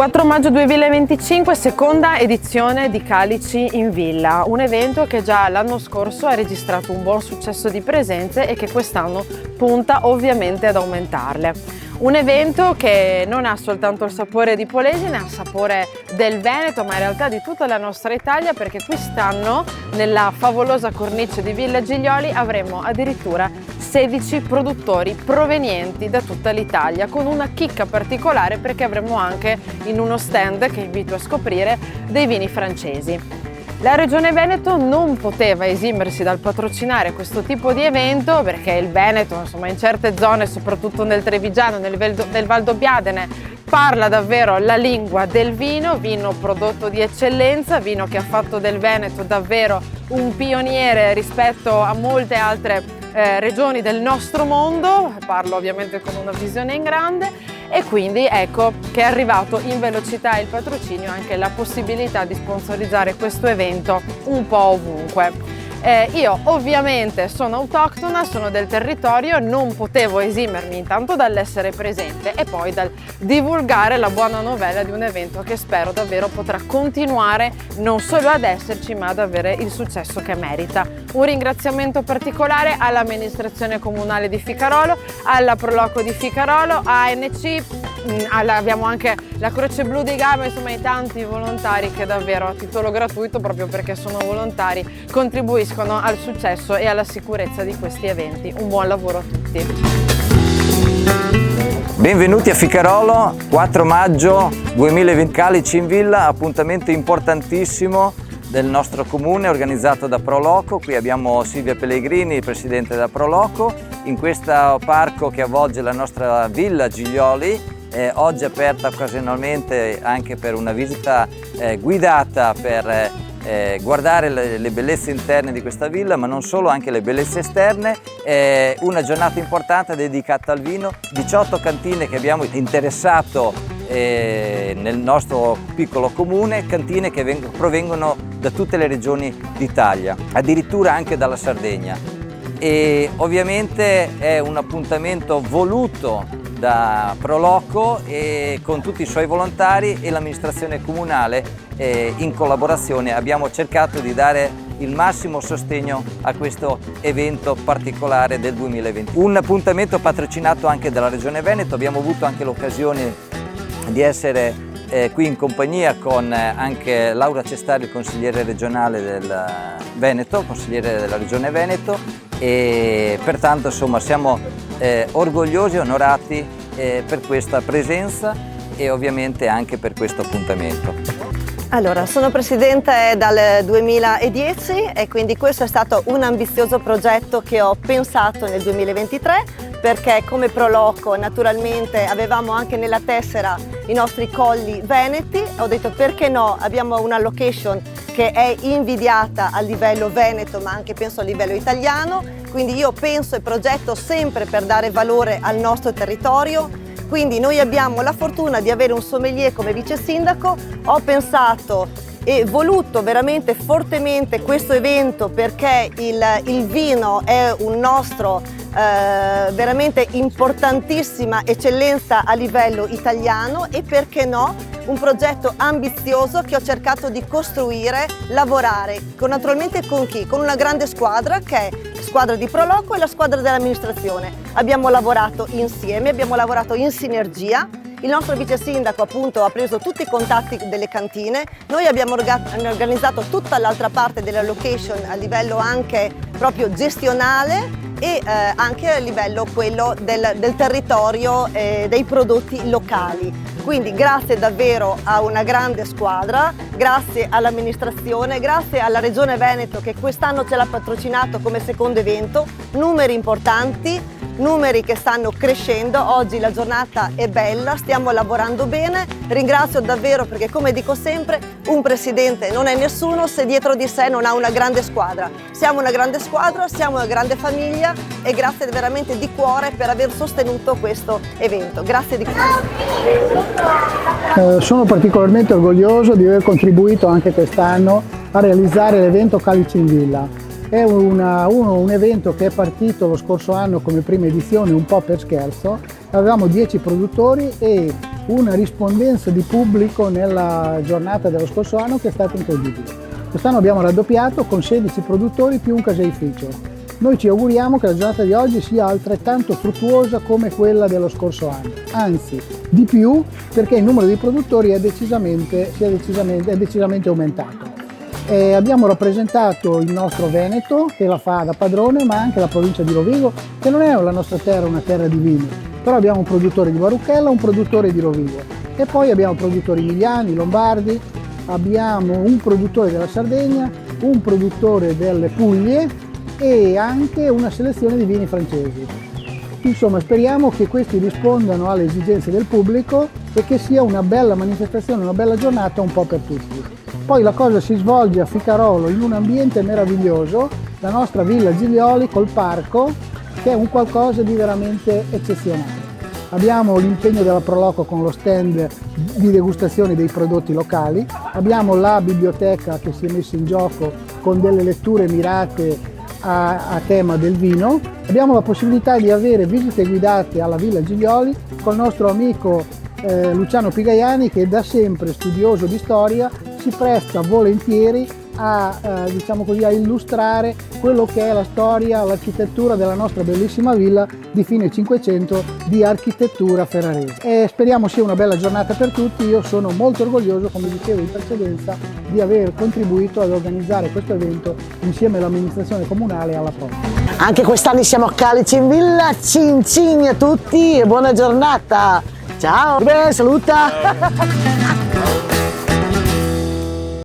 4 maggio 2025, seconda edizione di Calici in Villa, un evento che già l'anno scorso ha registrato un buon successo di presenze e che quest'anno punta ovviamente ad aumentarle. Un evento che non ha soltanto il sapore di Polesine, ha il sapore del Veneto, ma in realtà di tutta la nostra Italia, perché quest'anno nella favolosa cornice di Villa Giglioli avremo addirittura 16 produttori provenienti da tutta l'Italia, con una chicca particolare perché avremo anche in uno stand, che invito a scoprire, dei vini francesi. La Regione Veneto non poteva esimersi dal patrocinare questo tipo di evento perché il Veneto, insomma, in certe zone, soprattutto nel Trevigiano, nel Valdobbiadene, parla davvero la lingua del vino, vino prodotto di eccellenza, vino che ha fatto del Veneto davvero un pioniere rispetto a molte altre regioni del nostro mondo. Parlo ovviamente con una visione in grande. E quindi ecco che è arrivato in velocità il patrocinio, anche la possibilità di sponsorizzare questo evento un po' ovunque. Io ovviamente sono autoctona, sono del territorio, non potevo esimermi intanto dall'essere presente e poi dal divulgare la buona novella di un evento che spero davvero potrà continuare non solo ad esserci ma ad avere il successo che merita. Un ringraziamento particolare all'amministrazione comunale di Ficarolo, alla Proloco di Ficarolo, a ANC, abbiamo anche la Croce Blu di Gama, insomma i tanti volontari che davvero a titolo gratuito, proprio perché sono volontari, contribuiscono al successo e alla sicurezza di questi eventi. Un buon lavoro a tutti. Benvenuti a Ficarolo, 4 maggio 2020, Calici in Villa, appuntamento importantissimo del nostro comune organizzato da Proloco. Qui abbiamo Silvia Pellegrini, presidente della Proloco, in questo parco che avvolge la nostra Villa Giglioli, oggi aperta occasionalmente anche per una visita guidata per guardare le bellezze interne di questa villa, ma non solo, anche le bellezze esterne. Una giornata importante dedicata al vino, 18 cantine che abbiamo interessato nel nostro piccolo comune, cantine che provengono da tutte le regioni d'Italia, addirittura anche dalla Sardegna. E ovviamente è un appuntamento voluto da Proloco e con tutti i suoi volontari e l'amministrazione comunale, in collaborazione abbiamo cercato di dare il massimo sostegno a questo evento particolare del 2020. Un appuntamento patrocinato anche dalla Regione Veneto, abbiamo avuto anche l'occasione di essere qui in compagnia con anche Laura Cestari, il consigliere regionale del Veneto, consigliere della Regione Veneto, e pertanto insomma siamo orgogliosi e onorati per questa presenza e ovviamente anche per questo appuntamento. Allora, sono presidente dal 2010 e quindi questo è stato un ambizioso progetto che ho pensato nel 2023, perché come Proloco naturalmente avevamo anche nella tessera i nostri colli veneti. Ho detto perché no, abbiamo una location che è invidiata a livello veneto ma anche penso a livello italiano, quindi io penso e progetto sempre per dare valore al nostro territorio. Quindi noi abbiamo la fortuna di avere un sommelier come vice sindaco. Ho pensato e voluto veramente fortemente questo evento perché il vino è un nostro veramente importantissima eccellenza a livello italiano e perché no un progetto ambizioso che ho cercato di costruire, lavorare naturalmente con chi? Con una grande squadra che è squadra di Proloco e la squadra dell'amministrazione. Abbiamo lavorato insieme, abbiamo lavorato in sinergia. Il nostro vice sindaco appunto ha preso tutti i contatti delle cantine, noi abbiamo organizzato tutta l'altra parte della location a livello anche proprio gestionale e anche a livello quello del territorio dei prodotti locali. Quindi grazie davvero a una grande squadra, grazie all'amministrazione, grazie alla Regione Veneto che quest'anno ce l'ha patrocinato come secondo evento, numeri importanti, numeri che stanno crescendo. Oggi la giornata è bella, stiamo lavorando bene. Ringrazio davvero perché, come dico sempre, un presidente non è nessuno se dietro di sé non ha una grande squadra. Siamo una grande squadra, siamo una grande famiglia e grazie veramente di cuore per aver sostenuto questo evento. Grazie di cuore. Sono particolarmente orgoglioso di aver contribuito anche quest'anno a realizzare l'evento Calici in Villa. È un evento che è partito lo scorso anno come prima edizione un po' per scherzo. Avevamo 10 produttori e una rispondenza di pubblico nella giornata dello scorso anno che è stata incredibile. Quest'anno abbiamo raddoppiato con 16 produttori più un caseificio. Noi ci auguriamo che la giornata di oggi sia altrettanto fruttuosa come quella dello scorso anno, anzi di più, perché il numero di produttori è decisamente aumentato. Abbiamo rappresentato il nostro Veneto, che la fa da padrone, ma anche la provincia di Rovigo, che non è la nostra terra una terra di vino, però abbiamo un produttore di Baruchella, un produttore di Rovigo e poi abbiamo produttori emiliani, lombardi, abbiamo un produttore della Sardegna, un produttore delle Puglie e anche una selezione di vini francesi. Insomma, speriamo che questi rispondano alle esigenze del pubblico e che sia una bella manifestazione, una bella giornata un po' per tutti. Poi la cosa si svolge a Ficarolo in un ambiente meraviglioso, la nostra Villa Giglioli col parco, che è un qualcosa di veramente eccezionale. Abbiamo l'impegno della Proloco con lo stand di degustazione dei prodotti locali, abbiamo la biblioteca che si è messa in gioco con delle letture mirate a tema del vino, abbiamo la possibilità di avere visite guidate alla Villa Giglioli col nostro amico Luciano Pigaiani, che da sempre studioso di storia si presta volentieri a illustrare quello che è la storia, l'architettura della nostra bellissima villa di fine 500 di architettura ferrarese. E speriamo sia una bella giornata per tutti. Io sono molto orgoglioso, come dicevo in precedenza, di aver contribuito ad organizzare questo evento insieme all'amministrazione comunale e alla Pro. Anche quest'anno siamo a Calici in Villa, cin cin a tutti e buona giornata! Ciao! Beh, saluta! Ciao.